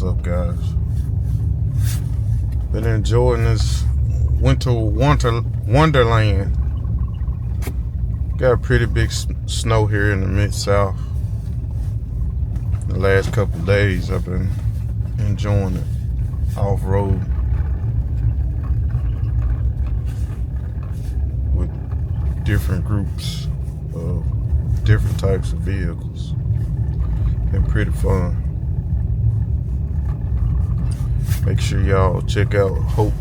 What's up, guys? Been enjoying this winter wonderland. Got a pretty big snow here in the Mid-South. The last couple of days I've been enjoying it off-road with different groups of different types of vehicles. Been pretty fun. Make sure y'all check out Hope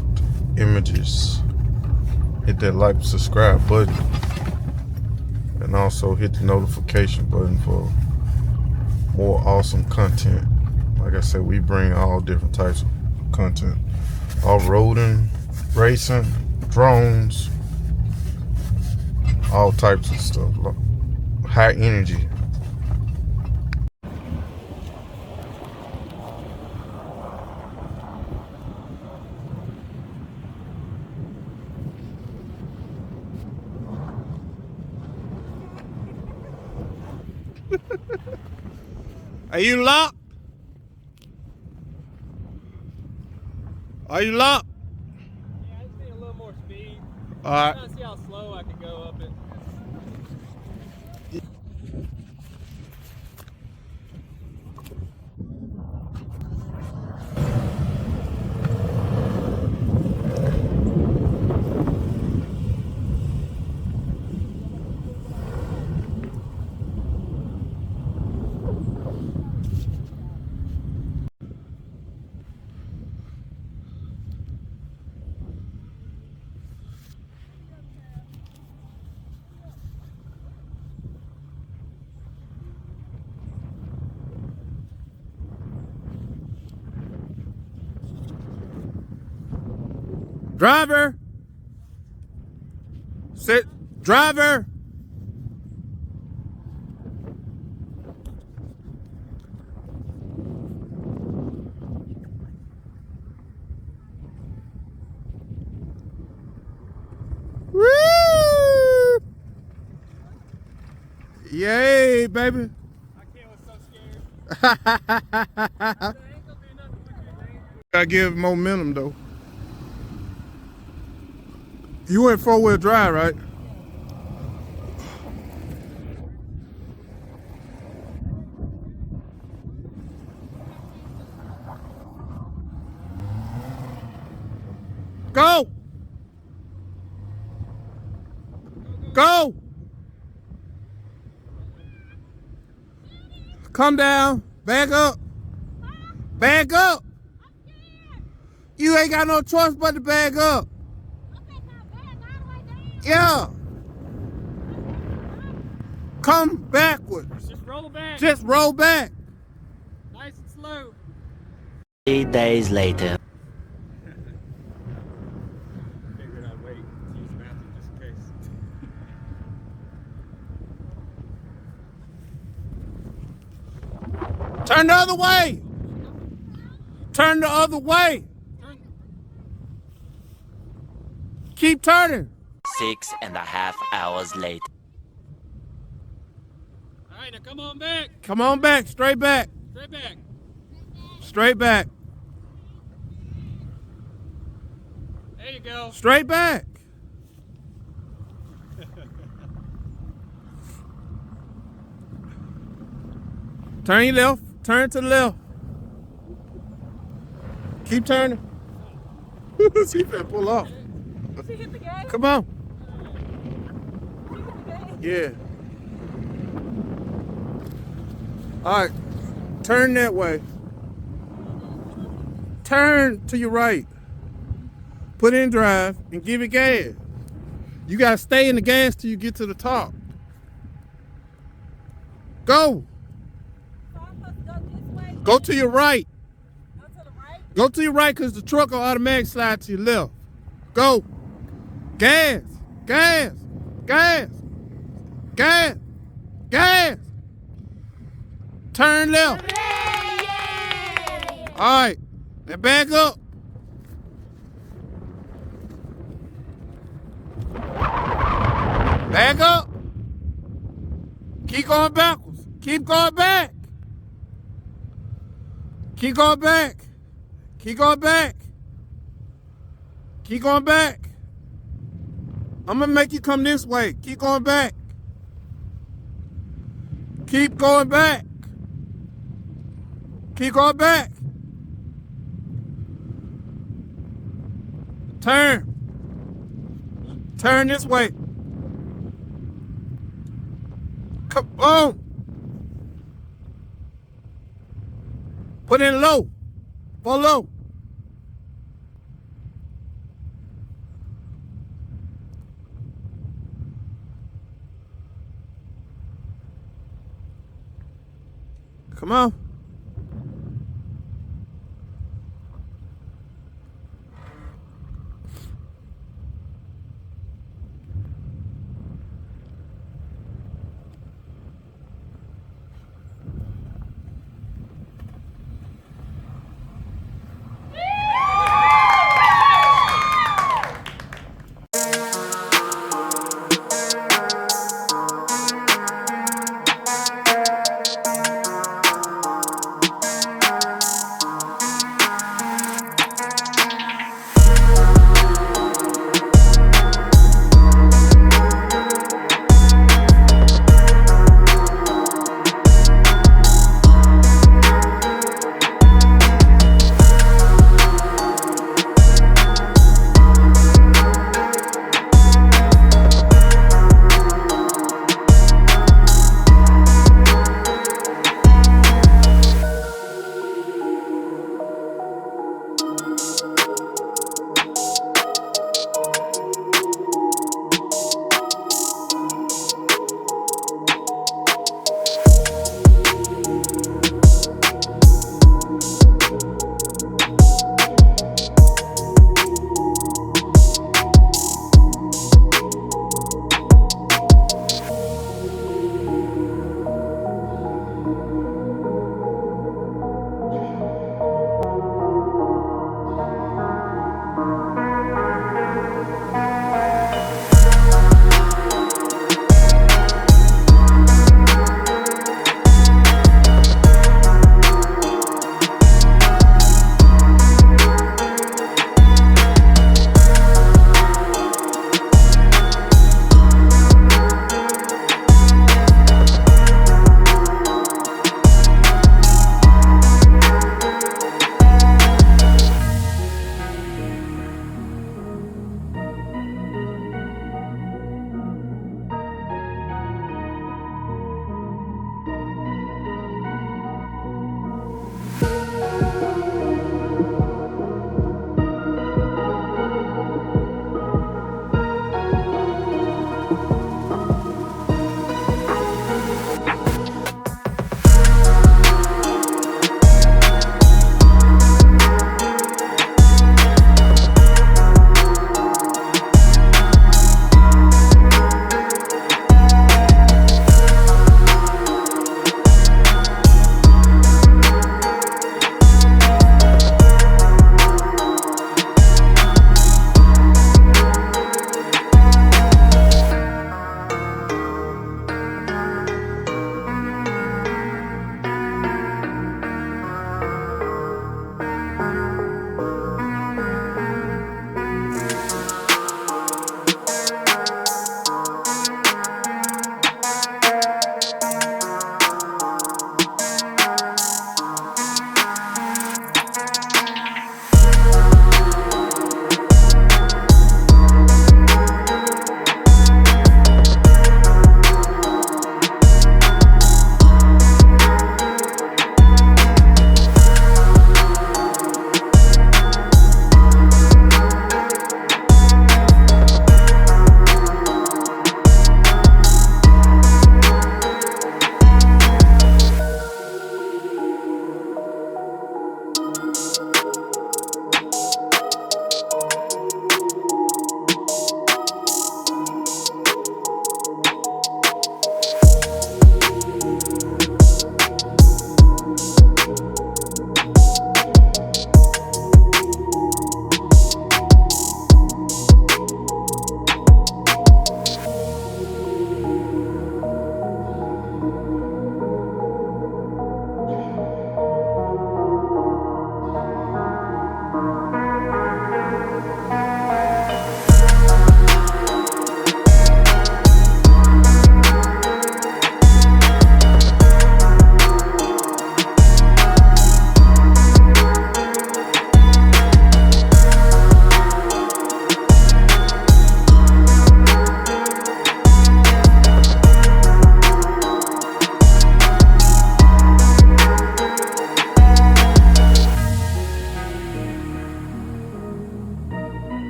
Images. Hit that like and subscribe button. And also hit the notification button for more awesome content. Like I said, we bring all different types of content. Off-roading, racing, drones, all types of stuff. High energy. Are you locked? Are you locked? Yeah, I just need a little more speed. All right. I'm trying to see how slow I can go up it. Driver! Sit. Driver! Woo! Yay, baby! My kid was so scared. Gotta give momentum though. You went 4-wheel drive, right? Go! Go! Come down. Back up. Back up. You ain't got no choice but to back up. Yeah. Come backwards. Just roll back. Just roll back. Nice and slow. 3 days later. Figured I'd wait to use the bathroom just in case. Turn the other way. Turn the other way. Keep turning. 6.5 hours later. Alright, now come on back. Come on back. Straight back. Straight back. Straight back. There you go. Straight back. Turn your left. Turn to the left. Keep turning. See if I pull off. Did you hit the gas? Come on. Did you hit the gas? Yeah. All right. Turn that way. Turn to your right. Put in drive and give it gas. You gotta stay in the gas till you get to the top. Go. So I'm supposed to go this way? Go to your right. Go to the right? Go to your right because the truck will automatically slide to your left. Go. Gas. Gas. Gas. Gas. Gas. Turn left. All right. Now back up. Back up. Keep going backwards. Keep going back. Keep going back. Keep going back. Keep going back. I'm gonna make you come this way. Keep going back. Keep going back. Keep going back. Turn. Turn this way. Come on. Put in low. Fall low. Come on.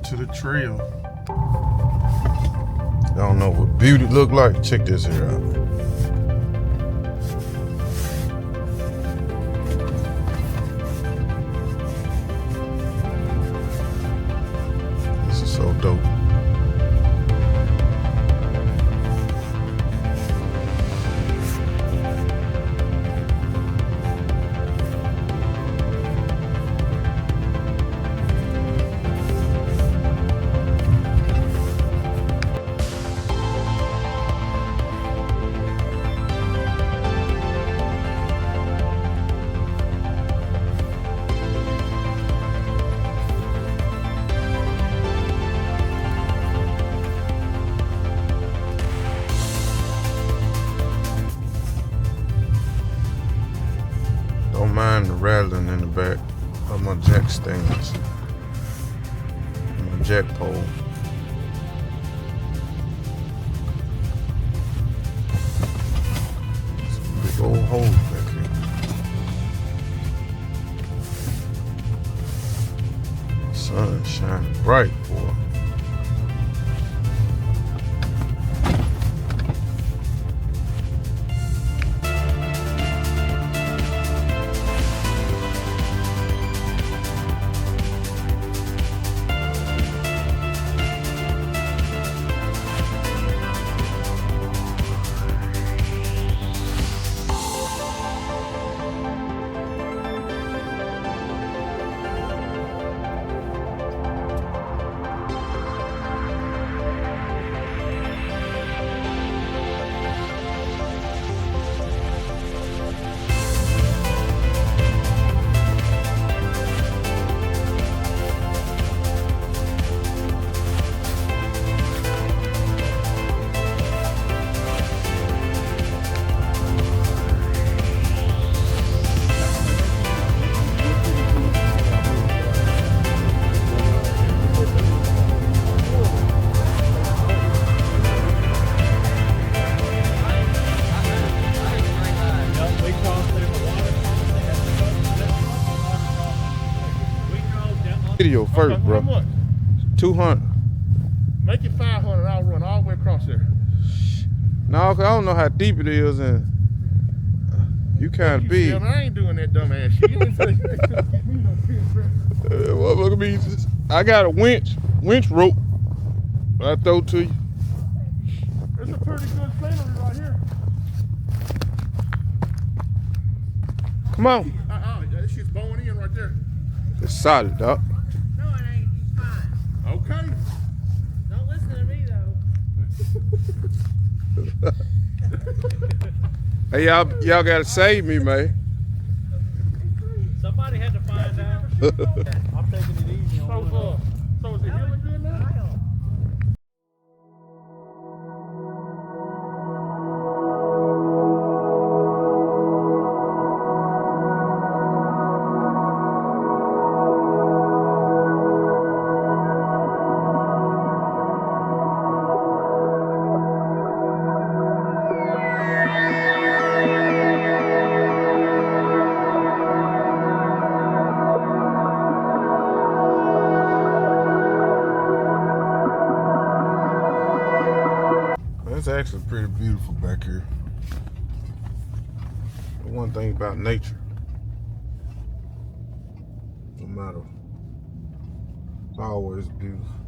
To the trail. I don't know what beauty look like. Check this here out. This is so dope. Don't mind the rattling in the back of my jack stands. My jack pole. Some big old holes back here. Sun shining bright, boy. Video first, Okay, bro. how much? 200. Make it 500. I'll run all the way across there. No, 'cause I don't know how deep it is, and you kind of big. I ain't doing that dumb ass shit. You didn't say get me no pin, bro. Well, look at me. I got a winch rope. I throw to you. It's a pretty good scenery right here. Come on. That shit's bowing in right there. It's solid, dog. No, it ain't. He's fine. Okay. Don't listen to me, though. Hey, y'all gotta save me, man. Somebody had to find out. I'm taking it easy on So is it healing good now? It's actually pretty beautiful back here. The one thing about nature, no matter, it's always beautiful.